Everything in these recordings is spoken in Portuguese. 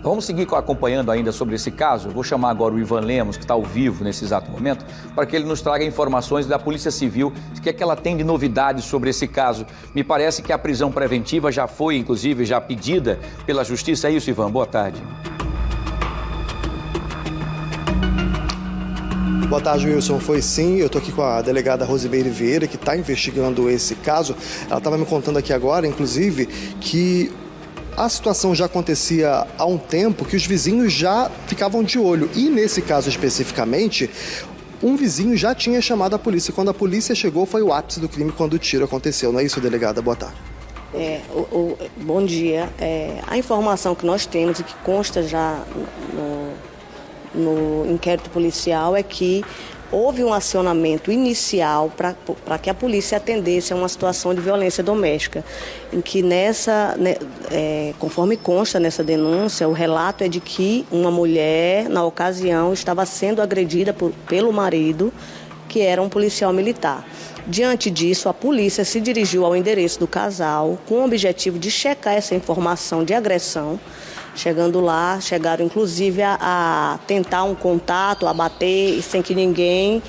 Vamos seguir acompanhando ainda sobre esse caso. Vou chamar agora o Ivan Lemos, que está ao vivo nesse exato momento, para que ele nos traga informações da Polícia Civil, o que é que ela tem de novidades sobre esse caso. Me parece que a prisão preventiva já foi, inclusive, já pedida pela Justiça. É isso, Ivan? Boa tarde. Boa tarde, Wilson. Foi sim, eu estou aqui com a delegada Rosimeire Vieira, que está investigando esse caso. Ela estava me contando aqui agora, inclusive, que a situação já acontecia há um tempo, que os vizinhos já ficavam de olho. E nesse caso especificamente, um vizinho já tinha chamado a polícia. Quando a polícia chegou, foi o ápice do crime quando o tiro aconteceu. Não é isso, delegada? Boa tarde. Bom dia. A informação que nós temos e que consta já no inquérito policial é que houve um acionamento inicial para que a polícia atendesse a uma situação de violência doméstica, em que conforme consta nessa denúncia, o relato é de que uma mulher, na ocasião, estava sendo agredida pelo marido, que era um policial militar. Diante disso, a polícia se dirigiu ao endereço do casal com o objetivo de checar essa informação de agressão. Chegando lá, chegaram inclusive a tentar um contato, a bater sem que ninguém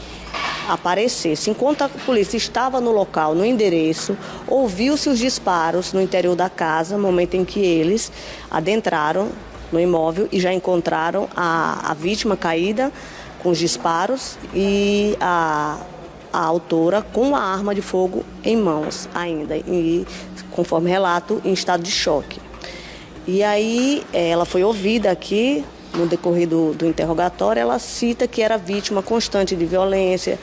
aparecesse. Enquanto a polícia estava no local, no endereço, ouviu-se os disparos no interior da casa, no momento em que eles adentraram no imóvel e já encontraram a vítima caída com os disparos e a autora com a arma de fogo em mãos ainda, e, conforme relato, em estado de choque. E aí ela foi ouvida aqui, no decorrer do interrogatório, ela cita que era vítima constante de violência,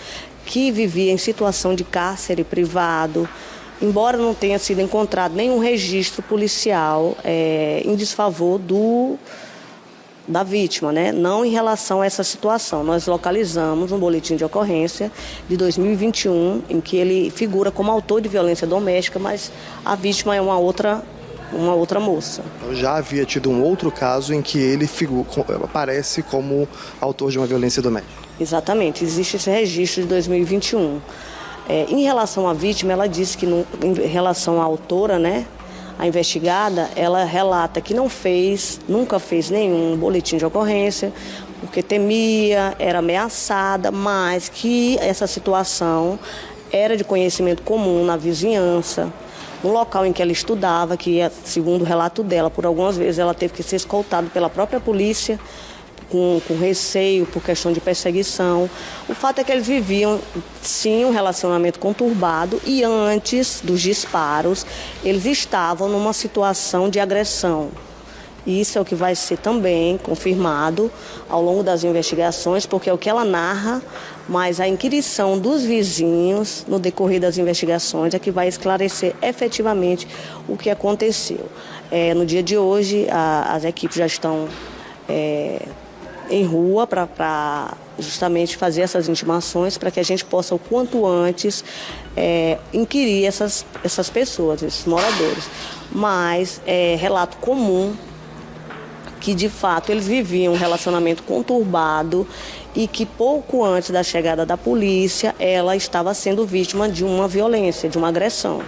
que vivia em situação de cárcere privado, embora não tenha sido encontrado nenhum registro policial em desfavor da vítima, né? Não em relação a essa situação. Nós localizamos um boletim de ocorrência de 2021, em que ele figura como autor de violência doméstica, mas a vítima é uma outra moça. Já havia tido um outro caso em que ele aparece como autor de uma violência doméstica. Exatamente, existe esse registro de 2021. Em relação à vítima, ela disse que em relação à autora, né, a investigada, ela relata que nunca fez nenhum boletim de ocorrência, porque temia, era ameaçada, mas que essa situação era de conhecimento comum na vizinhança. No local em que ela estudava, que segundo o relato dela, por algumas vezes ela teve que ser escoltada pela própria polícia, com receio, por questão de perseguição. O fato é que eles viviam, sim, um relacionamento conturbado e antes dos disparos, eles estavam numa situação de agressão. Isso é o que vai ser também confirmado ao longo das investigações, porque é o que ela narra, mas a inquirição dos vizinhos no decorrer das investigações é que vai esclarecer efetivamente o que aconteceu. No dia de hoje, as equipes já estão em rua para justamente fazer essas intimações para que a gente possa, o quanto antes, inquirir essas pessoas, esses moradores. Mas é relato comum que, de fato, eles viviam um relacionamento conturbado e que pouco antes da chegada da polícia, ela estava sendo vítima de uma violência, de uma agressão.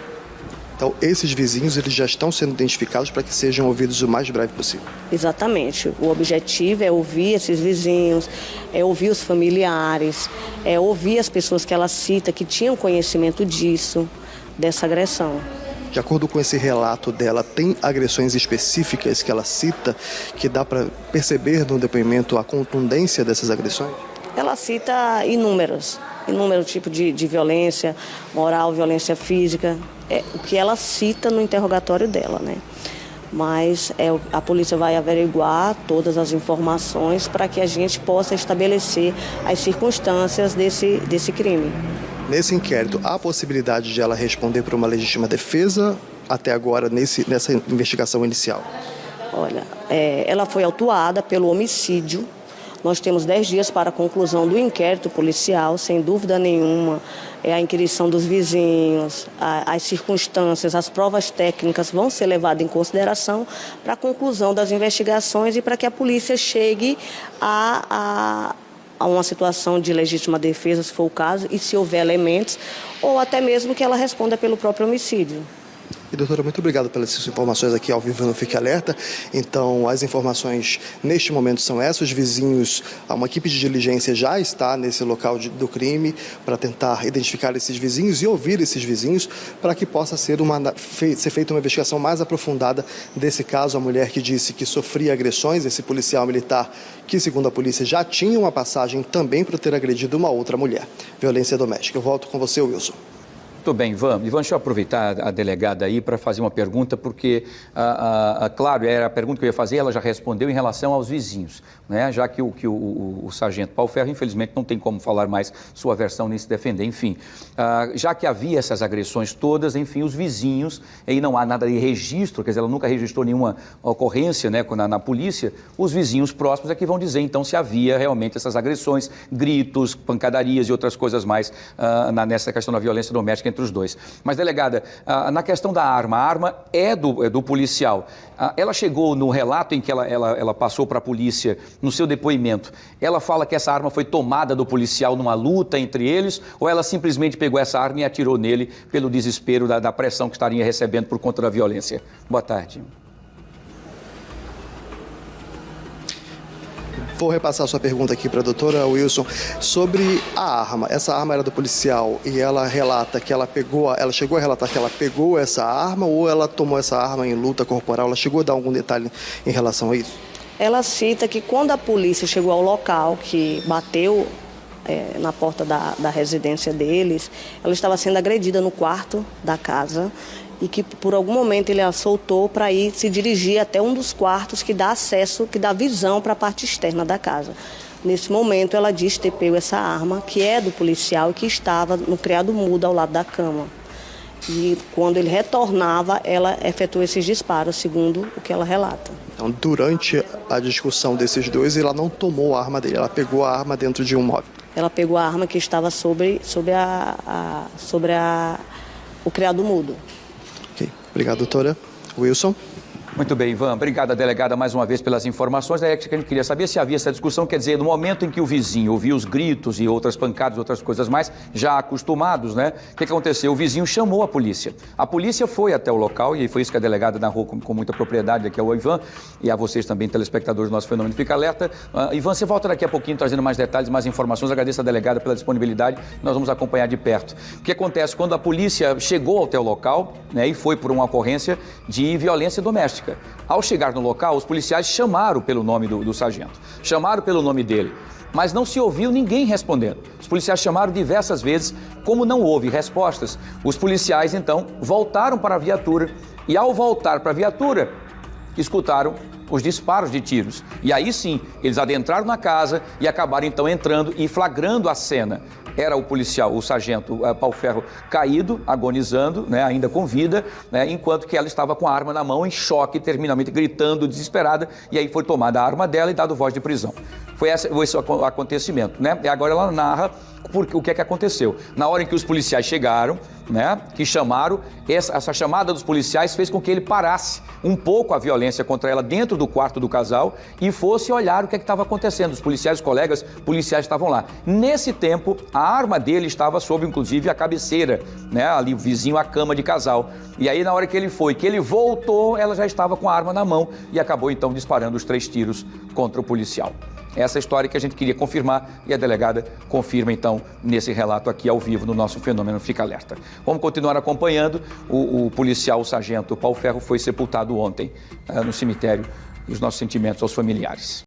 Então, esses vizinhos, eles já estão sendo identificados para que sejam ouvidos o mais breve possível? Exatamente. O objetivo é ouvir esses vizinhos, é ouvir os familiares, é ouvir as pessoas que ela cita que tinham conhecimento dessa agressão. De acordo com esse relato dela, tem agressões específicas que ela cita que dá para perceber no depoimento a contundência dessas agressões? Ela cita inúmeros tipos de violência moral, violência física, o que ela cita no interrogatório dela, né? Mas a polícia vai averiguar todas as informações para que a gente possa estabelecer as circunstâncias desse crime. Nesse inquérito, há a possibilidade de ela responder por uma legítima defesa até agora, nessa investigação inicial? Olha, ela foi autuada pelo homicídio. Nós temos 10 dias para a conclusão do inquérito policial, sem dúvida nenhuma. A inquirição dos vizinhos, as circunstâncias, as provas técnicas vão ser levadas em consideração para a conclusão das investigações e para que a polícia chegue a uma situação de legítima defesa, se for o caso, e se houver elementos, ou até mesmo que ela responda pelo próprio homicídio. E, doutora, muito obrigado pelas informações aqui ao vivo no Fique Alerta. Então, as informações neste momento são essas. Os vizinhos, uma equipe de diligência já está nesse local do crime para tentar identificar esses vizinhos e ouvir esses vizinhos para que possa ser feita uma investigação mais aprofundada desse caso. A mulher que disse que sofria agressões, esse policial militar que, segundo a polícia, já tinha uma passagem também por ter agredido uma outra mulher. Violência doméstica. Eu volto com você, Wilson. Muito bem, Ivan, deixa eu aproveitar a delegada aí para fazer uma pergunta, porque, claro, era a pergunta que eu ia fazer, ela já respondeu em relação aos vizinhos, né? Já que o sargento Paulo Ferro, infelizmente, não tem como falar mais sua versão nem se defender, enfim. Já que havia essas agressões todas, enfim, os vizinhos, aí não há nada de registro, quer dizer, ela nunca registrou nenhuma ocorrência, né, na polícia, os vizinhos próximos é que vão dizer, então, se havia realmente essas agressões, gritos, pancadarias e outras coisas mais nessa questão da violência doméstica entre os dois. Mas, delegada, na questão da arma, a arma é do policial. Ela chegou no relato em que ela passou para a polícia, no seu depoimento, ela fala que essa arma foi tomada do policial numa luta entre eles, ou ela simplesmente pegou essa arma e atirou nele pelo desespero da pressão que estaria recebendo por conta da violência? Boa tarde. Vou repassar a sua pergunta aqui para a doutora Wilson sobre a arma. Essa arma era do policial e ela relata que ela chegou a relatar que ela pegou essa arma ou ela tomou essa arma em luta corporal? Ela chegou a dar algum detalhe em relação a isso? Ela cita que quando a polícia chegou ao local, que bateu na porta da residência deles, ela estava sendo agredida no quarto da casa e que por algum momento ele a soltou para ir se dirigir até um dos quartos que dá acesso, que dá visão para a parte externa da casa. Nesse momento ela diz ter pego essa arma, que é do policial e que estava no criado mudo ao lado da cama. E quando ele retornava, ela efetuou esses disparos, segundo o que ela relata. Então, durante a discussão desses dois, ela não tomou a arma dele, ela pegou a arma dentro de um móvel. Ela pegou a arma que estava sobre o criado mudo. Ok. Obrigado, doutora. Wilson. Muito bem, Ivan. Obrigado, delegada, mais uma vez pelas informações. Daí que a gente queria saber se havia essa discussão, quer dizer, no momento em que o vizinho ouviu os gritos e outras pancadas, outras coisas mais, já acostumados, né? O que aconteceu? O vizinho chamou a polícia. A polícia foi até o local, e foi isso que a delegada narrou com muita propriedade aqui ao Ivan, e a vocês também, telespectadores do nosso Fenômeno Fica Alerta. Ivan, você volta daqui a pouquinho trazendo mais detalhes, mais informações. Agradeço a delegada pela disponibilidade, nós vamos acompanhar de perto. O que acontece? Quando a polícia chegou até o local, né, e foi por uma ocorrência de violência doméstica. Ao chegar no local, os policiais chamaram pelo nome do sargento, chamaram pelo nome dele, mas não se ouviu ninguém respondendo. Os policiais chamaram diversas vezes, como não houve respostas, os policiais então voltaram para a viatura e ao voltar para a viatura, escutaram os disparos de tiros. E aí sim, eles adentraram na casa e acabaram então entrando e flagrando a cena. Era o policial, o sargento Paulo Ferro, caído, agonizando, né, ainda com vida, né, enquanto que ela estava com a arma na mão, em choque, terminalmente gritando, desesperada, e aí foi tomada a arma dela e dado voz de prisão. Foi esse o acontecimento, né? E agora ela narra o que é que aconteceu. Na hora em que os policiais chegaram, né, que chamaram, essa chamada dos policiais fez com que ele parasse um pouco a violência contra ela dentro do quarto do casal e fosse olhar o que é que estava acontecendo. Os policiais, os colegas policiais estavam lá. Nesse tempo, a arma dele estava sob, inclusive, a cabeceira, né, ali vizinho à cama de casal. E aí, na hora que ele voltou, ela já estava com a arma na mão e acabou, então, disparando os 3 tiros contra o policial. Essa é a história que a gente queria confirmar e a delegada confirma, então, nesse relato aqui ao vivo no nosso Fenômeno Fica Alerta. Vamos continuar acompanhando. O policial, o sargento Paulo Ferro, foi sepultado ontem no cemitério, e os nossos sentimentos aos familiares.